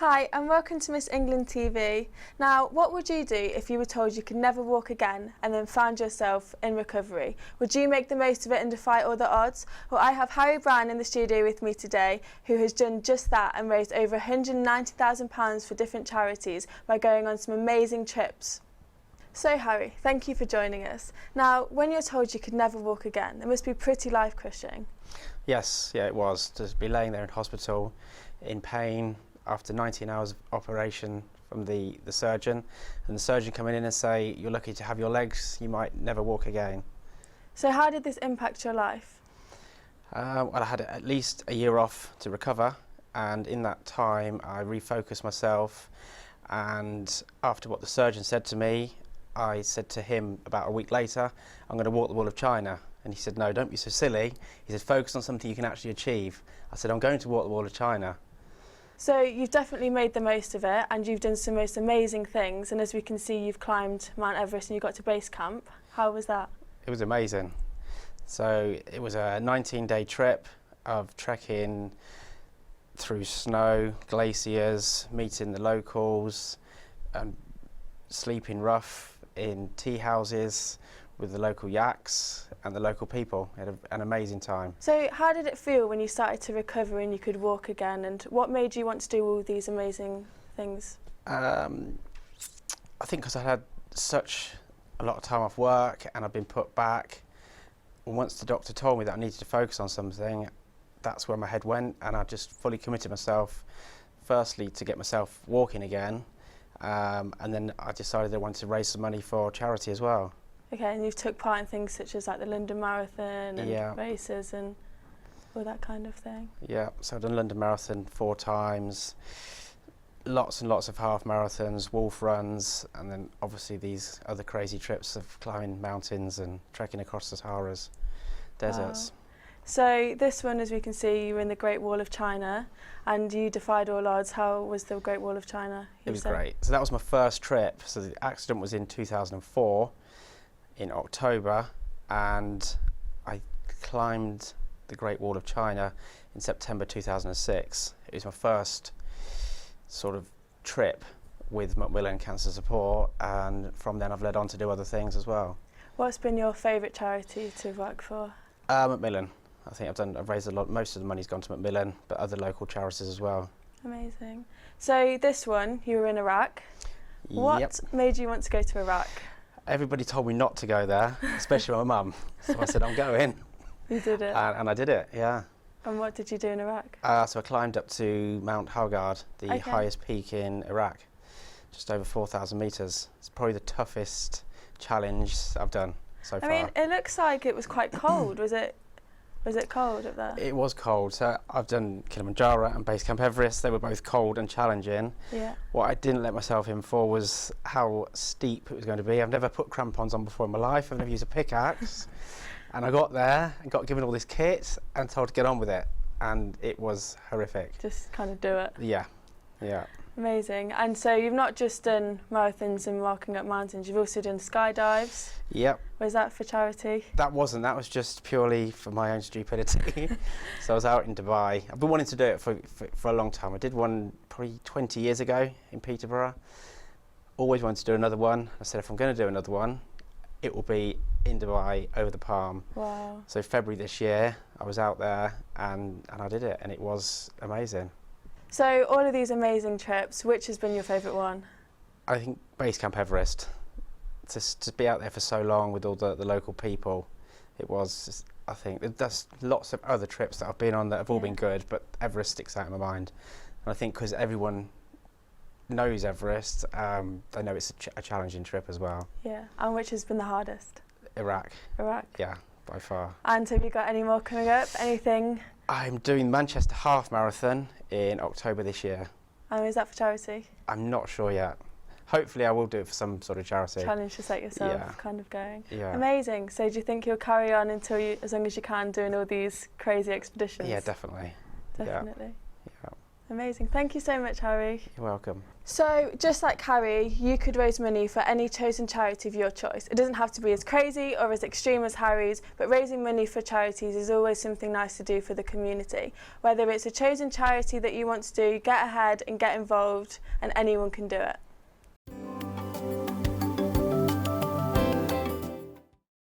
Hi and welcome to Miss England TV. Now, what would you do if you were told you could never walk again and then found yourself in recovery? Would you make the most of it and defy all the odds? Well, I have Harry Brown in the studio with me today, who has done just that and raised over £190,000 for different charities by going on some amazing trips. So Harry, thank you for joining us. Now, when you're told you could never walk again, it must be pretty life-crushing. Yes, yeah, it was. To be laying there in hospital in pain after 19 hours of operation from the surgeon, and the surgeon coming in and say, you're lucky to have your legs, you might never walk again. So how did this impact your life? Well, I had at least a year off to recover, and in that time I refocused myself, and after what the surgeon said to me, I said to him about a week later, I'm going to walk the Wall of China. And he said, no, don't be so silly. He said, focus on something you can actually achieve. I said, I'm going to walk the Wall of China. So you've definitely made the most of it and you've done some most amazing things, and as we can see you've climbed Mount Everest and you got to base camp. How was that? It was amazing. So it was a 19-day trip of trekking through snow, glaciers, meeting the locals, sleeping rough in tea houses with the local yaks and the local people. We had an amazing time. So how did it feel when you started to recover and you could walk again, and what made you want to do all these amazing things? I think because I had such a lot of time off work and I'd been put back. Once the doctor told me that I needed to focus on something, that's where my head went, and I just fully committed myself, firstly to get myself walking again, and then I decided I wanted to raise some money for charity as well. Okay, and you've took part in things such as like the London Marathon and races and all that kind of thing. Yeah, so I've done London Marathon 4 times, lots and lots of half marathons, wolf runs, and then obviously these other crazy trips of climbing mountains and trekking across the Saharas deserts. Wow. So this one, as we can see, you were in the Great Wall of China and you defied all odds. How was the Great Wall of China? It was great. So that was my first trip. So the accident was in 2004. In October, and I climbed the Great Wall of China in September 2006. It was my first sort of trip with Macmillan Cancer Support, and from then I've led on to do other things as well. What's been your favourite charity to work for? Macmillan. I think I've raised a lot. Most of the money's gone to Macmillan, but other local charities as well. Amazing. So this one, you were in Iraq. What made you want to go to Iraq? Everybody told me not to go there, especially my mum. So I said, I'm going. You did it? And I did it, yeah. And what did you do in Iraq? So I climbed up to Mount Hogard, the highest peak in Iraq, just over 4,000 metres. It's probably the toughest challenge I've done so far. I mean, it looks like it was quite cold. Was it cold up there? It was cold. So I've done Kilimanjaro and Base Camp Everest. They were both cold and challenging. Yeah. What I didn't let myself in for was how steep it was going to be. I've never put crampons on before in my life. I've never used a pickaxe. And I got there and got given all this kit and told to get on with it. And it was horrific. Just kind of do it. Yeah, yeah. Amazing. And so you've not just done marathons and walking up mountains, you've also done skydives. Yep. Was that for charity? That wasn't. That was just purely for my own stupidity. So I was out in Dubai. I've been wanting to do it for a long time. I did one probably 20 years ago in Peterborough. Always wanted to do another one. I said, if I'm going to do another one, it will be in Dubai over the Palm. Wow. So February this year, I was out there and I did it, and it was amazing. So all of these amazing trips, which has been your favourite one? I think Base Camp Everest. To be out there for so long with all the local people, it was, I think, there's lots of other trips that I've been on that have all been good, but Everest sticks out in my mind. And I think because everyone knows Everest, they know it's a challenging trip as well. Yeah, and which has been the hardest? Iraq. Iraq? Yeah, by far. And have you got any more coming up? Anything? I'm doing Manchester Half Marathon in October this year. Is that for charity? I'm not sure yet. Hopefully I will do it for some sort of charity. Challenge to set yourself kind of going. Yeah. Amazing. So do you think you'll carry on until as long as you can, doing all these crazy expeditions? Yeah, definitely. Definitely. Yeah. Amazing. Thank you so much, Harry. You're welcome. So, just like Harry, you could raise money for any chosen charity of your choice. It doesn't have to be as crazy or as extreme as Harry's, but raising money for charities is always something nice to do for the community. Whether it's a chosen charity that you want to do, get ahead and get involved, and anyone can do it.